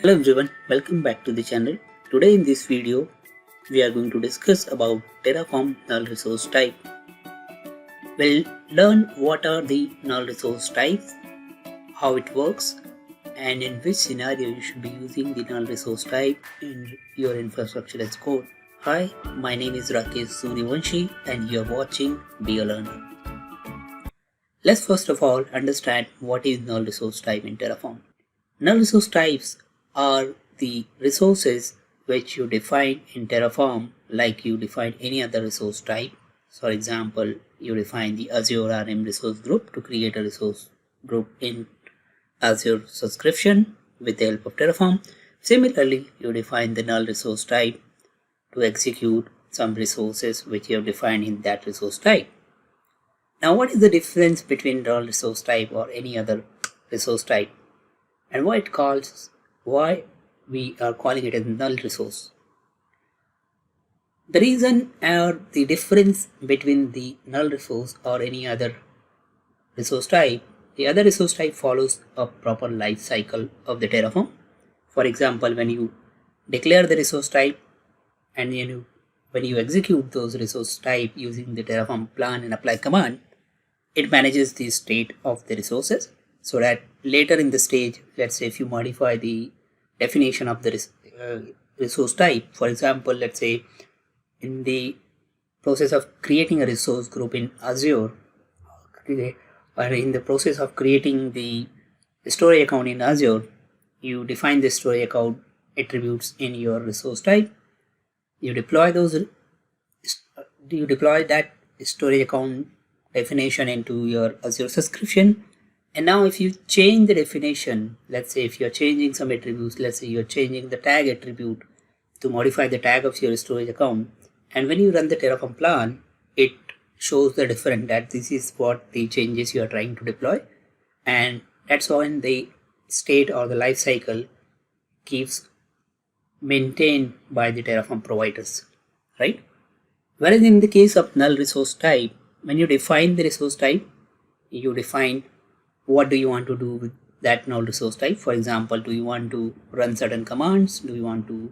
Hello everyone, welcome back to the channel. Today in this video, we are going to discuss about Terraform null resource type. We'll learn what are the null resource types, how it works, and in which scenario you should be using the null resource type in your infrastructure as code. Hi, my name is Rakesh Suryavanshi and you are watching Be a Learner. Let's first of all understand what is null resource type in Terraform. Null resource types are the resources which you define in Terraform like you define any other resource type. For example, you define the Azure RM resource group to create a resource group in Azure subscription with the help of Terraform. Similarly, you define the null resource type to execute some resources which you have defined in that resource type. Now, what is the difference between null resource type or any other resource type, and why we are calling it a null resource? The reason or the difference between the null resource or any other resource type, the other resource type follows a proper life cycle of the Terraform. For example, when you declare the resource type and when you execute those resource type using the Terraform plan and apply command, it manages the state of the resources so that later in the stage, let's say if you modify the definition of the resource type, for example, let's say in the process of creating a resource group in Azure, or in the process of creating the storage account in Azure, you define the storage account attributes in your resource type. You deploy that storage account definition into your Azure subscription. And now if you change the definition, let's say if you're changing some attributes, let's say you're changing the tag attribute to modify the tag of your storage account, and when you run the Terraform plan, it shows the different that this is what the changes you are trying to deploy, and that's when the state or the life cycle keeps maintained by the Terraform providers, right? Whereas in the case of null resource type, when you define the resource type, you define what do you want to do with that null resource type. For example, do you want to run certain commands? Do you want to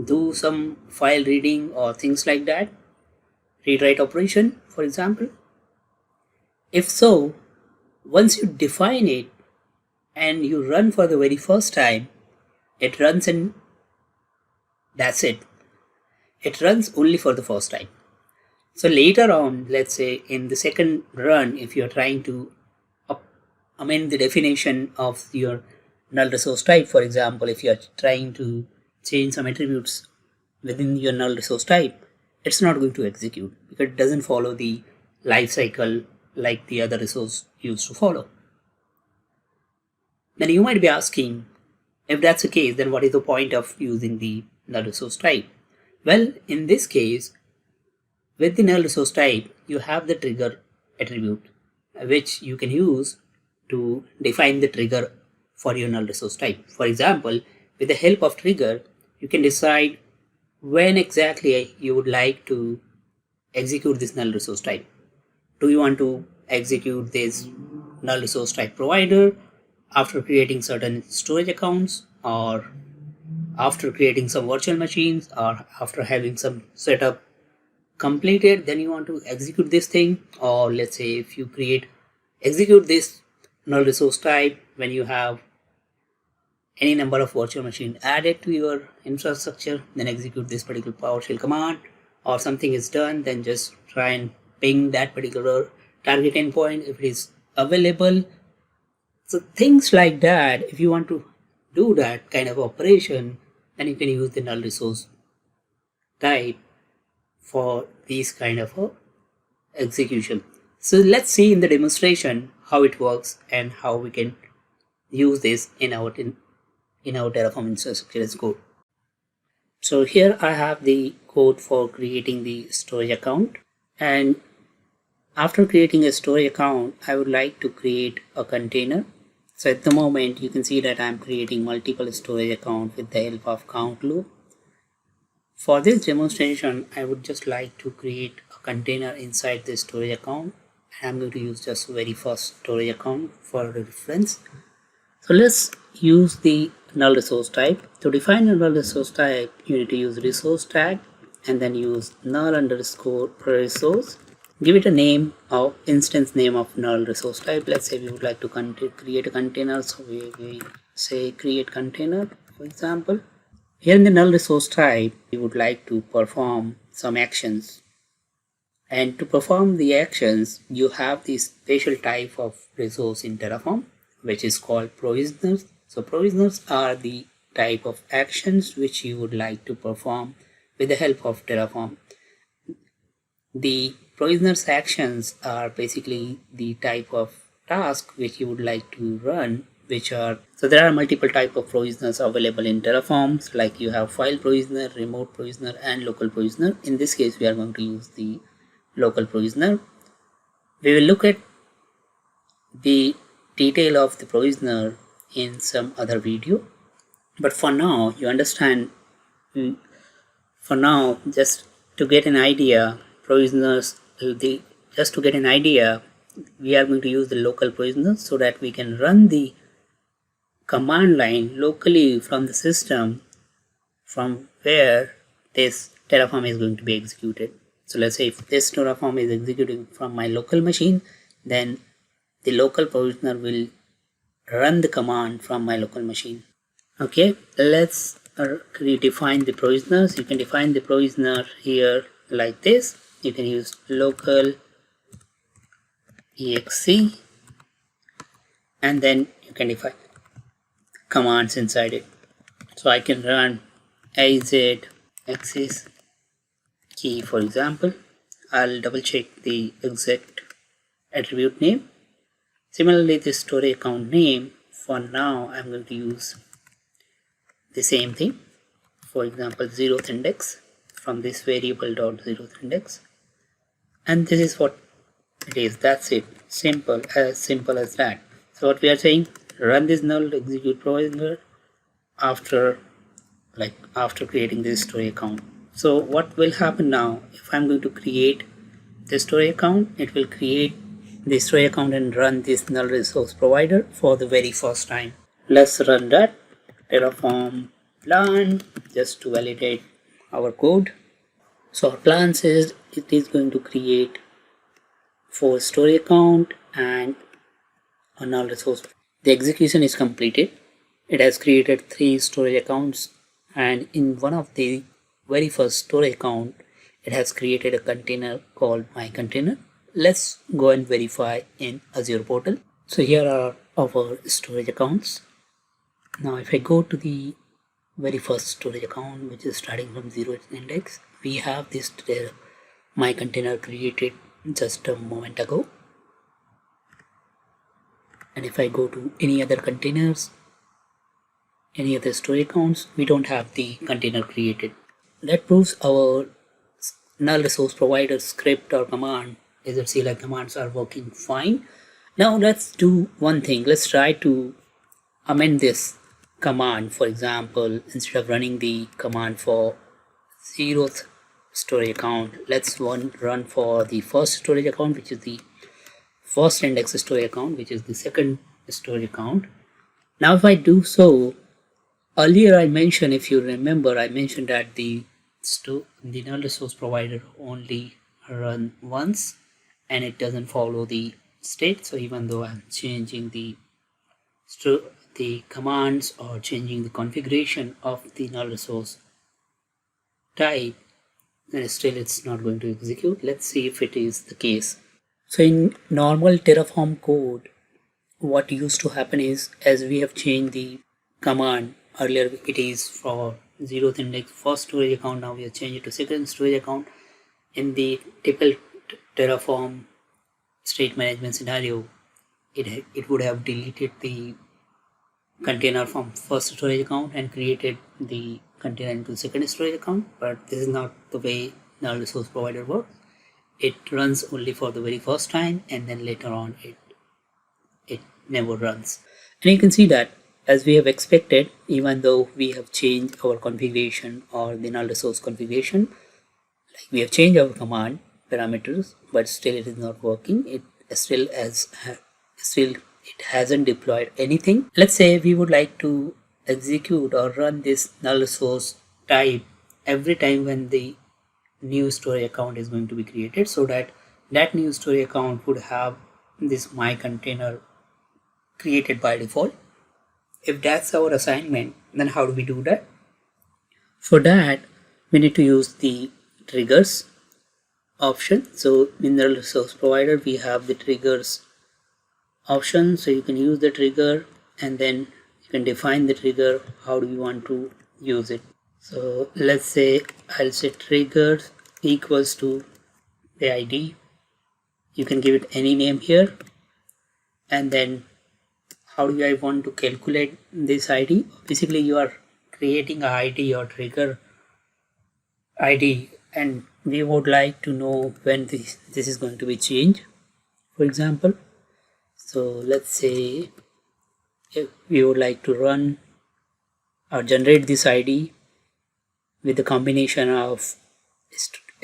do some file reading or things like that? Read-write operation, for example. If so, once you define it and you run for the very first time, it runs and that's it. It runs only for the first time. So later on, let's say in the second run, if you're trying to amend the definition of your null resource type, for example, if you're trying to change some attributes within your null resource type, it's not going to execute because it doesn't follow the life cycle like the other resource used to follow. Then you might be asking, if that's the case, then what is the point of using the null resource type? Well, in this case, with the null resource type, you have the trigger attribute, which you can use to define the trigger for your null resource type. For example, with the help of trigger, you can decide when exactly you would like to execute this null resource type. Do you want to execute this null resource type provider after creating certain storage accounts, or after creating some virtual machines, or after having some setup completed, then you want to execute this thing? Or let's say if you execute this null resource type when you have any number of virtual machines added to your infrastructure, then execute this particular PowerShell command, or something is done, then just try and ping that particular target endpoint if it is available. So things like that, if you want to do that kind of operation, then you can use the null resource type for these kind of execution. So let's see in the demonstration how it works and how we can use this in our Terraform infrastructure as code. So here I have the code for creating the storage account, and after creating a storage account, I would like to create a container. So at the moment you can see that I'm creating multiple storage accounts with the help of count loop. For this demonstration, I would just like to create a container inside the storage account. I'm going to use just very first storage account for reference. So let's use the null resource type. To define a null resource type, you need to use resource tag and then use null underscore resource. Give it a name of instance name of null resource type. Let's say we would like to create a container, so we say create container, for example. Here in the null resource type, we would like to perform some actions. And to perform the actions, you have this special type of resource in Terraform, which is called provisioners. So provisioners are the type of actions which you would like to perform with the help of Terraform. The provisioners actions are basically the type of task which you would like to run, so there are multiple type of provisioners available in Terraform, like you have file provisioner, remote provisioner, and local provisioner. In this case, we are going to use the local provisioner. We will look at the detail of the provisioner in some other video, but for now you understand, just to get an idea, just to get an idea, we are going to use the local provisioner so that we can run the command line locally from the system from where this Terraform is going to be executed. So let's say if this Terraform is executing from my local machine, then the local provisioner will run the command from my local machine. Okay, let's redefine the provisioners. You can define the provisioner here like this. You can use local exe and then you can define commands inside it. So I can run az axis key, for example. I'll double check the exact attribute name. Similarly, the storage account name, for now I'm going to use the same thing. For example, 0th index from this variable dot 0th index, and this is what it is. That's it. Simple as that. So what we are saying, run this null execute provisioner after creating this storage account. So what will happen now, if I'm going to create the storage account, it will create the storage account and run this null resource provider for the very first time. Let's run that Terraform plan just to validate our code. So our plan says it is going to create 4 storage account and a null resource. The execution is completed. It has created 3 storage accounts, and in one of the very first storage account, it has created a container called my container. Let's go and verify in Azure portal. So here are our storage accounts. Now if I go to the very first storage account, which is starting from 0th index, we have this my container created just a moment ago. And if I go to any other containers, any other storage accounts, we don't have the container created. That proves our null resource provider script or command, either CLI commands, are working fine. Now let's do one thing. Let's try to amend this command. For example, instead of running the command for 0th storage account, let's run for the first storage account, which is the first index storage account, which is the second storage account. Now if I do so, earlier I mentioned, if you remember, I mentioned that the null resource provider only run once and it doesn't follow the state. So even though I'm changing the commands or changing the configuration of the null resource type, then still it's not going to execute. Let's see if it is the case. So in normal Terraform code, what used to happen is, as we have changed the command, earlier it is for 0th index first storage account, now we have changed it to second storage account. In the typical Terraform state management scenario, it would have deleted the container from first storage account and created the container into second storage account, but this is not the way null resource provider works. It runs only for the very first time, and then later on it never runs. And you can see that, as we have expected, even though we have changed our configuration or the null resource configuration, like we have changed our command parameters, but still it is not working. It hasn't deployed anything. Let's say we would like to execute or run this null source type every time when the new story account is going to be created, so that that new story account would have this my container created by default. If that's our assignment, then how do we do that? For that, we need to use the triggers option. So in the resource provider, we have the triggers option. So you can use the trigger and then you can define the trigger. How do you want to use it? So let's say I'll say trigger equals to the ID. You can give it any name here. And then how do I want to calculate this ID? Basically, you are creating a ID or trigger ID, and we would like to know when this is going to be changed, for example. So let's say if we would like to run or generate this ID with the combination of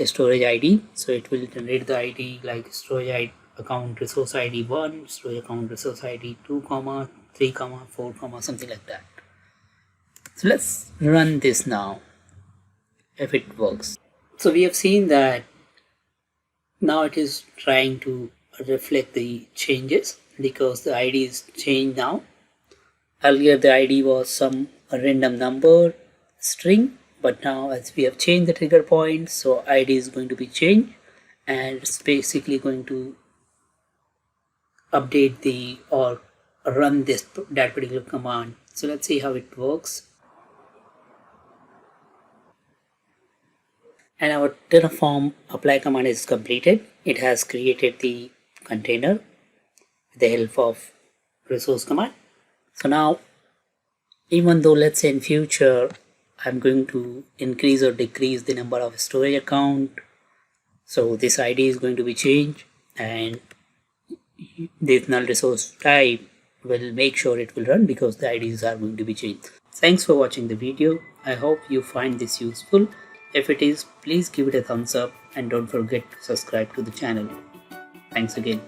storage ID, so it will generate the ID like storage ID, account resource ID 1, storage account resource ID 2, 3, 4, something like that. So let's run this now, if it works. So we have seen that now it is trying to reflect the changes because the ID is changed now. Earlier the ID was some random number string, but now as we have changed the trigger point, so ID is going to be changed and it's basically going to update the or run that particular command. So let's see how it works. And our Terraform apply command is completed. It has created the container with the help of resource command. So now, even though let's say in future I'm going to increase or decrease the number of storage account, so this ID is going to be changed and this null resource type will make sure it will run because the IDs are going to be changed. Thanks for watching the video. I hope you find this useful. If it is, please give it a thumbs up and don't forget to subscribe to the channel. Thanks again.